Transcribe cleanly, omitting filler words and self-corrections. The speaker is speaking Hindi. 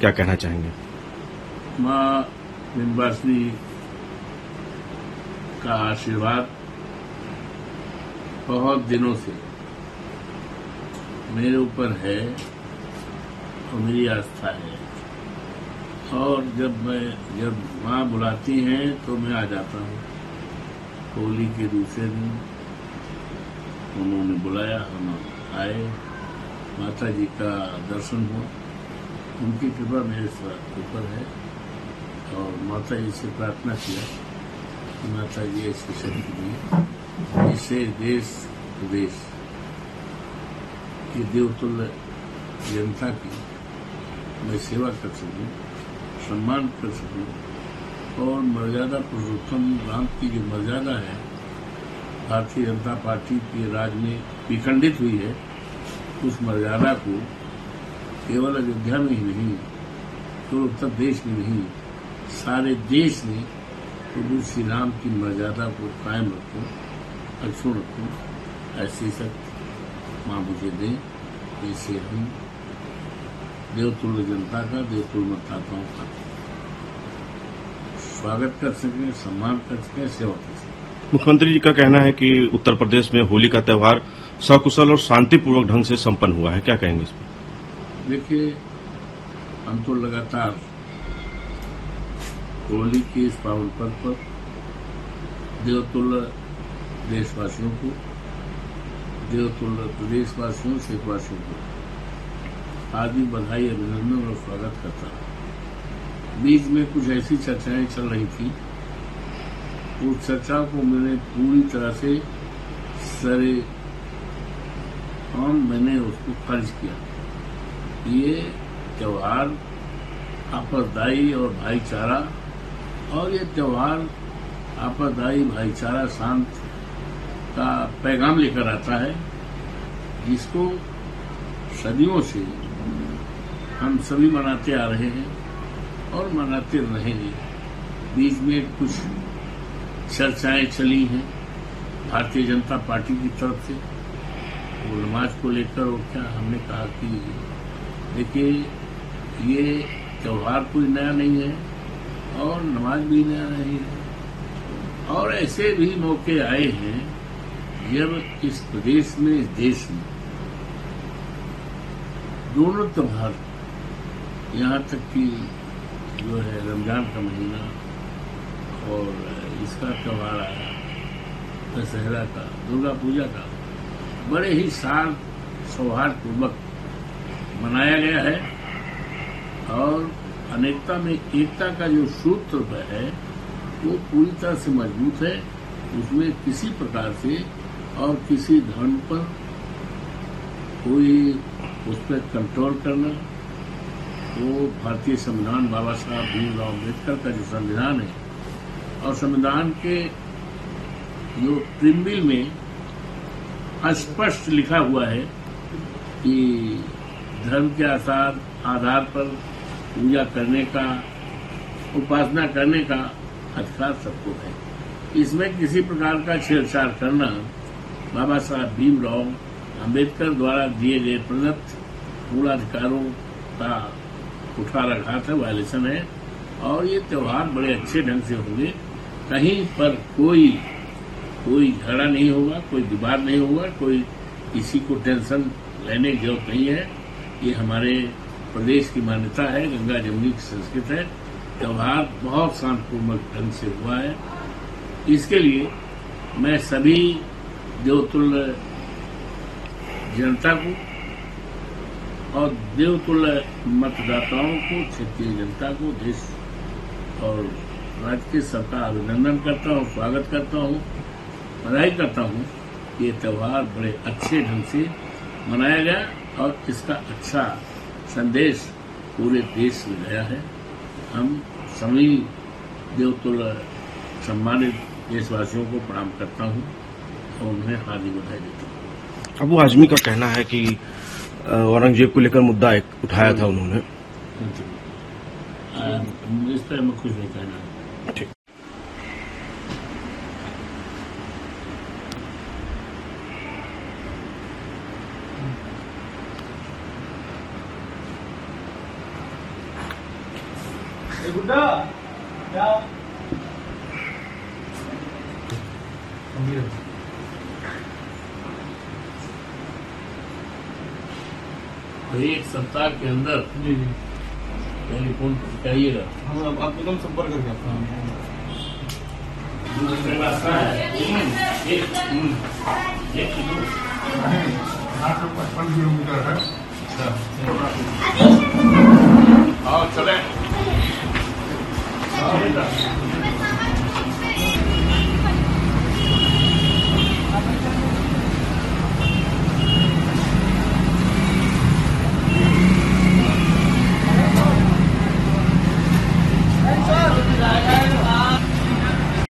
क्या कहना चाहेंगे? माँ विंध्यवासिनी का आशीर्वाद बहुत दिनों से मेरे ऊपर है और मेरी आस्था है। और जब माँ बुलाती हैं तो मैं आ जाता हूँ। होली के दूसरे दिन उन्होंने बुलाया, हम आए, माता जी का दर्शन हुआ। उनकी कृपा मेरे ऊपर है और माता जी से प्रार्थना किया कि माता जी ऐसी शक्ति दी जिससे देश प्रदेश की देवतुल्य जनता की मैं सेवा कर सकूं, सम्मान कर सकूं और मर्यादा पुरुषोत्तम राम की जो मर्यादा है भारतीय जनता पार्टी के राज में विखंडित हुई है, उस मर्यादा को केवल अयोध्या में ही नहीं, केवल उत्तर प्रदेश में नहीं, सारे देश में प्रभु श्री राम की मर्यादा को कायम रखूं, अक्षुण रखूं। ऐसी शक्ति मां मुझे दें, जिससे हम देवतुल्य जनता का, देवतुल्य मतदाताओं का स्वागत कर सकें, सम्मान कर सकें, सेवा कर सकें। मुख्यमंत्री जी का कहना है कि उत्तर प्रदेश में होली का त्यौहार सकुशल और शांतिपूर्वक ढंग से संपन्न हुआ है, क्या कहेंगे इस पर? देखिए, हम तो लगातार होली के इस पावन पर्व पर देवतुल्य देशवासियों को, देवतुल्य प्रदेशवासियों, क्षेत्रवासियों को हार्दिक बधाई, अभिनंदन और स्वागत करता हूं। बीच में कुछ ऐसी चर्चाएं चल रही थी, उस चर्चा को मैंने पूरी तरह से मैंने उसको खारिज किया। ये त्योहार आपसदायी और भाईचारा, और ये त्योहार आपसदायी भाईचारा शांत का पैगाम लेकर आता है, जिसको सदियों से हम सभी मनाते आ रहे हैं और मनाते रहेंगे। बीच में कुछ चर्चाएं चली हैं भारतीय जनता पार्टी की तरफ से, वो नमाज को लेकर, और क्या हमने कहा कि देखिए, ये त्योहार कोई नया नहीं है और नमाज भी नया नहीं है। और ऐसे भी मौके आए हैं जब इस प्रदेश में, इस देश में दोनों त्योहार, यहाँ तक कि जो है रमजान का महीना और इसका त्योहार आया दशहरा का, दुर्गा पूजा का, बड़े ही सौहार्दपूर्वक मनाया गया है। और अनेकता में एकता का जो सूत्र है वो पूरी तरह से मजबूत है। उसमें किसी प्रकार से और किसी धर्म पर कोई उस पर कंट्रोल करना, वो भारतीय संविधान, बाबा साहब भीमराव अम्बेडकर का जो संविधान है, और संविधान के जो प्रीम्बिल में स्पष्ट लिखा हुआ है कि धर्म के आधार पर पूजा करने का, उपासना करने का अधिकार सबको है। इसमें किसी प्रकार का छेड़छाड़ करना बाबा साहब भीमराव अम्बेडकर द्वारा दिए गए प्रदत्त मूल अधिकारों का कुठाराघात है, वायलेशन है। और ये त्योहार बड़े अच्छे ढंग से होंगे, कहीं पर कोई झगड़ा नहीं होगा, कोई विवाद नहीं होगा, कोई किसी को टेंशन लेने की जरूरत नहीं है। ये हमारे प्रदेश की मान्यता है, गंगा जमुनी की संस्कृत है। त्योहार बहुत शांतिपूर्ण ढंग से हुआ है। इसके लिए मैं सभी देवतुल्य जनता को और देवतुल्य मतदाताओं को, क्षेत्रीय जनता को, देश और राज्य के सबका अभिनंदन करता हूँ, स्वागत करता हूँ, बधाई करता हूँ। ये त्योहार बड़े अच्छे ढंग से मनाया गया और इसका अच्छा संदेश पूरे देश में गया है। हम सभी देवतुल्य सम्मानित देशवासियों को प्रणाम करता हूँ और उन्हें हार्दिक बधाई देता हूँ। अबू आजमी का कहना है कि औरंगजेब को लेकर मुद्दा एक उठाया था उन्होंने। इस पर मैं कुछ नहीं कहना। ठीक। तो एक सप्ताह के अंदर टेलीफोन चाहिएगा। आप एकदम संपर्क करके दूसरी रास्ता है 855 किलोमीटर है। आओ चले।